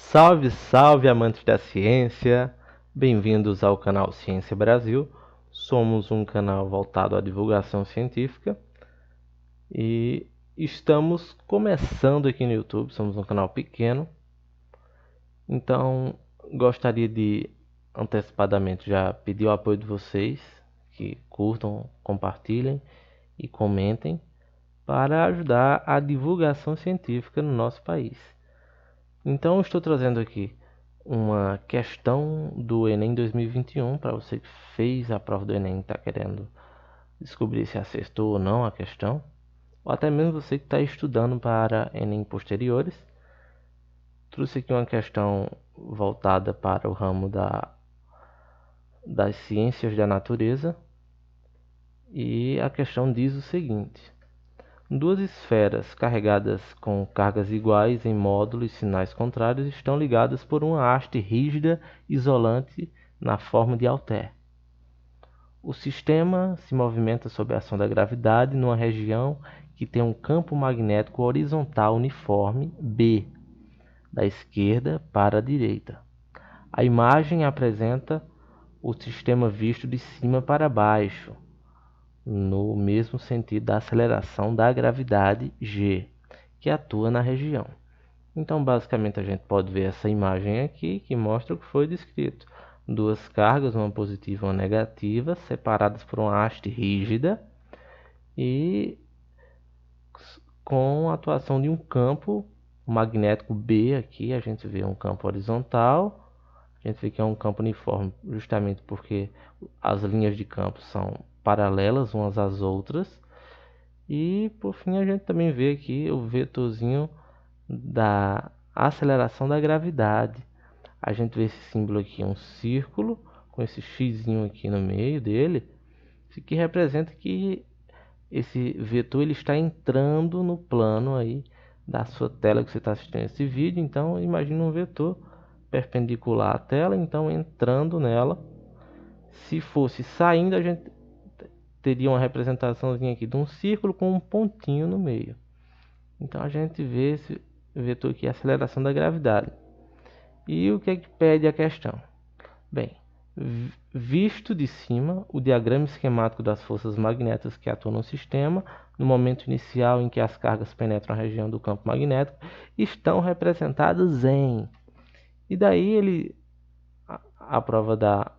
Salve, salve, amantes da ciência! Bem-vindos ao canal Ciência Brasil. Somos um canal voltado à divulgação científica e estamos começando aqui no YouTube. Somos um canal pequeno, então gostaria de antecipadamente já pedir o apoio de vocês, que curtam, compartilhem e comentem para ajudar a divulgação científica no nosso país. Então, estou trazendo aqui uma questão do Enem 2021 para você que fez a prova do Enem e está querendo descobrir se acertou ou não a questão, ou até mesmo você que está estudando para Enem posteriores. Trouxe aqui uma questão voltada para o ramo das ciências da natureza e a questão diz o seguinte: duas esferas carregadas com cargas iguais em módulos e sinais contrários estão ligadas por uma haste rígida isolante na forma de halter. O sistema se movimenta sob a ação da gravidade numa região que tem um campo magnético horizontal uniforme B, da esquerda para a direita. A imagem apresenta o sistema visto de cima para baixo, no mesmo sentido da aceleração da gravidade G, que atua na região. Então, basicamente, a gente pode ver essa imagem aqui, que mostra o que foi descrito. Duas cargas, uma positiva e uma negativa, separadas por uma haste rígida e com a atuação de um campo magnético B aqui. A gente vê um campo horizontal, a gente vê que é um campo uniforme justamente porque as linhas de campo são paralelas umas às outras. E por fim a gente também vê aqui o vetorzinho da aceleração da gravidade. A gente vê esse símbolo aqui, um círculo com esse xizinho aqui no meio dele, que representa que esse vetor ele está entrando no plano aí da sua tela que você está assistindo esse vídeo. Então imagine um vetor perpendicular à tela, então entrando nela. Se fosse saindo, a gente teria uma representaçãozinha aqui de um círculo com um pontinho no meio. Então a gente vê esse vetor aqui, a aceleração da gravidade. E o que é que pede a questão? Bem, visto de cima, o diagrama esquemático das forças magnéticas que atuam no sistema, no momento inicial em que as cargas penetram a região do campo magnético, estão representadas em... E daí a prova dá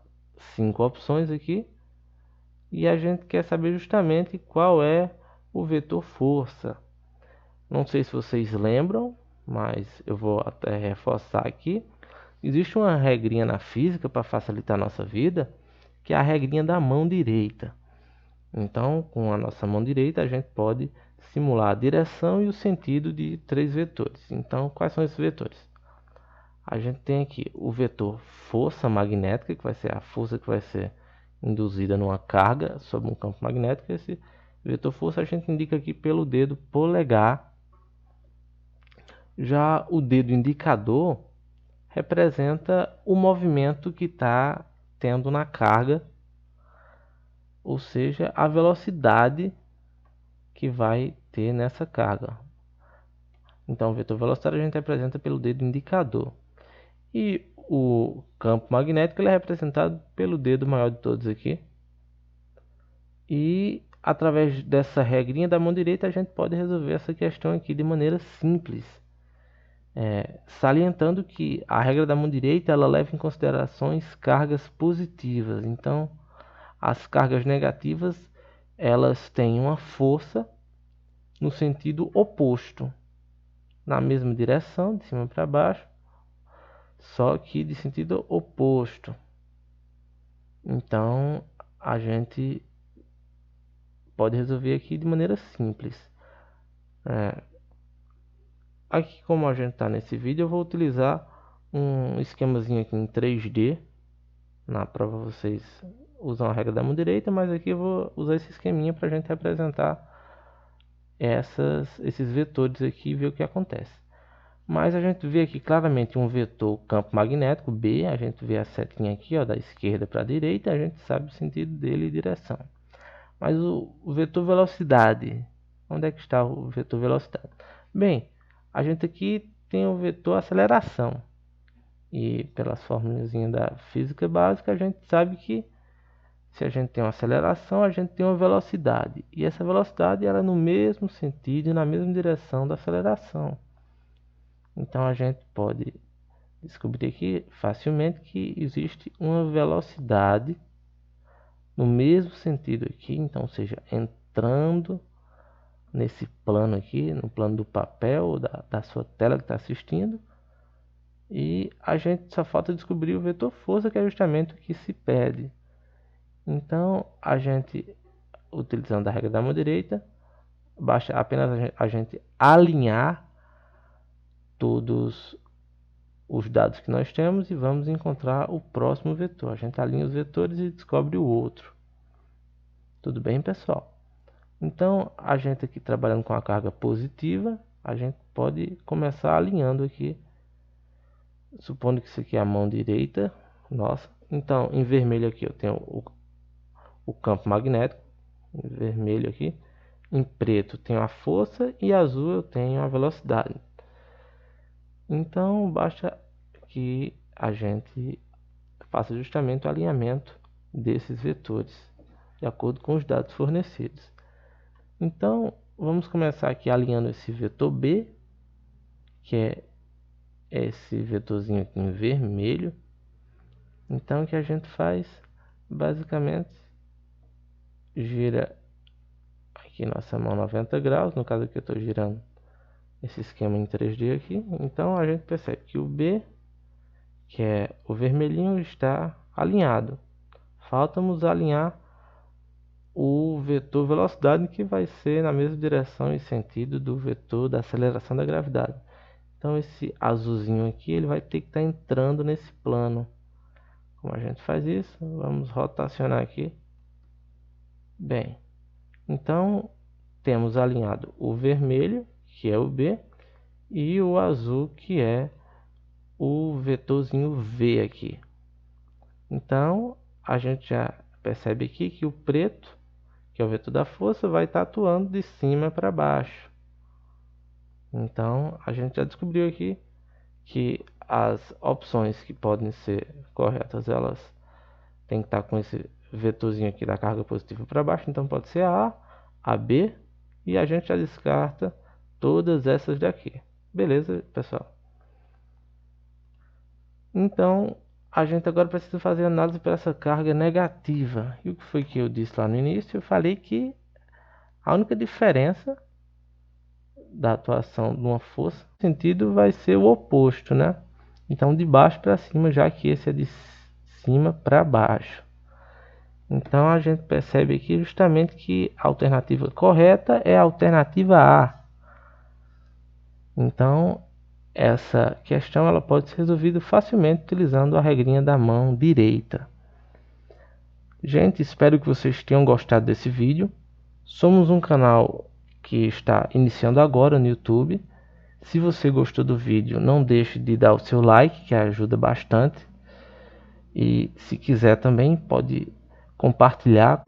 5 opções aqui, e a gente quer saber justamente qual é o vetor força. Não sei se vocês lembram, mas eu vou até reforçar aqui. Existe uma regrinha na física para facilitar a nossa vida, que é a regrinha da mão direita. Então, com a nossa mão direita, a gente pode simular a direção e o sentido de 3 vetores. Então, quais são esses vetores? A gente tem aqui o vetor força magnética, que vai ser a força que vai ser induzida numa carga sobre um campo magnético. Esse vetor força a gente indica aqui pelo dedo polegar. Já o dedo indicador representa o movimento que está tendo na carga, ou seja, a velocidade que vai ter nessa carga. Então, o vetor velocidade a gente representa pelo dedo indicador. E o campo magnético ele é representado pelo dedo maior de todos aqui. E através dessa regrinha da mão direita a gente pode resolver essa questão aqui de maneira simples. Salientando que a regra da mão direita ela leva em considerações cargas positivas. Então, as cargas negativas elas têm uma força no sentido oposto, na mesma direção, de cima para baixo, só que de sentido oposto. Então, a gente pode resolver aqui de maneira simples. Aqui, como a gente está nesse vídeo, eu vou utilizar um esquemazinho aqui em 3D. Na prova vocês usam a regra da mão direita, mas aqui eu vou usar esse esqueminha para a gente representar esses vetores aqui e ver o que acontece. Mas a gente vê aqui claramente um vetor campo magnético B, a gente vê a setinha aqui, ó, da esquerda para a direita, a gente sabe o sentido dele e direção. Mas o vetor velocidade, onde é que está o vetor velocidade? Bem, a gente aqui tem o vetor aceleração. E pelas formulazinhas da física básica, a gente sabe que se a gente tem uma aceleração, a gente tem uma velocidade. E essa velocidade ela é no mesmo sentido e na mesma direção da aceleração. Então a gente pode descobrir aqui facilmente que existe uma velocidade no mesmo sentido aqui, então, ou seja, entrando nesse plano aqui, no plano do papel da sua tela que está assistindo, e a gente só falta descobrir o vetor força, que é justamente o que se pede. Então, a gente, utilizando a regra da mão direita, basta apenas a gente alinhar todos os dados que nós temos e vamos encontrar o próximo vetor. A gente alinha os vetores e descobre o outro. Tudo bem, pessoal? Então, a gente aqui trabalhando com a carga positiva, a gente pode começar alinhando aqui, supondo que isso aqui é a mão direita nossa. Então, em vermelho aqui eu tenho o campo magnético, em vermelho aqui. Em preto tenho a força e azul eu tenho a velocidade. Então, basta que a gente faça justamente o alinhamento desses vetores, de acordo com os dados fornecidos. Então, vamos começar aqui alinhando esse vetor B, que é esse vetorzinho aqui em vermelho. Então, o que a gente faz, basicamente, gira aqui nossa mão 90 graus. No caso aqui eu estou girando esse esquema em 3D aqui. Então, a gente percebe que o B, que é o vermelhinho, está alinhado. Falta-nos alinhar o vetor velocidade, que vai ser na mesma direção e sentido do vetor da aceleração da gravidade. Então esse azulzinho aqui ele vai ter que estar entrando nesse plano. Como a gente faz isso? Vamos rotacionar aqui. Bem, então temos alinhado o vermelho, que é o B, e o azul, que é o vetorzinho V aqui. Então a gente já percebe aqui que o preto, que é o vetor da força, vai estar atuando de cima para baixo. Então, a gente já descobriu aqui que as opções que podem ser corretas, elas têm que estar com esse vetorzinho aqui da carga positiva para baixo. Então, pode ser a A, B, e a gente já descarta todas essas daqui. Beleza, pessoal? Então, a gente agora precisa fazer análise para essa carga negativa. E o que foi que eu disse lá no início? Eu falei que a única diferença da atuação de uma força, o sentido vai ser o oposto, né? Então, de baixo para cima, já que esse é de cima para baixo. Então, a gente percebe aqui justamente que a alternativa correta é a alternativa A. Então, essa questão ela pode ser resolvida facilmente utilizando a regrinha da mão direita. Gente, espero que vocês tenham gostado desse vídeo. Somos um canal que está iniciando agora no YouTube. Se você gostou do vídeo, não deixe de dar o seu like, que ajuda bastante. E se quiser também, pode compartilhar.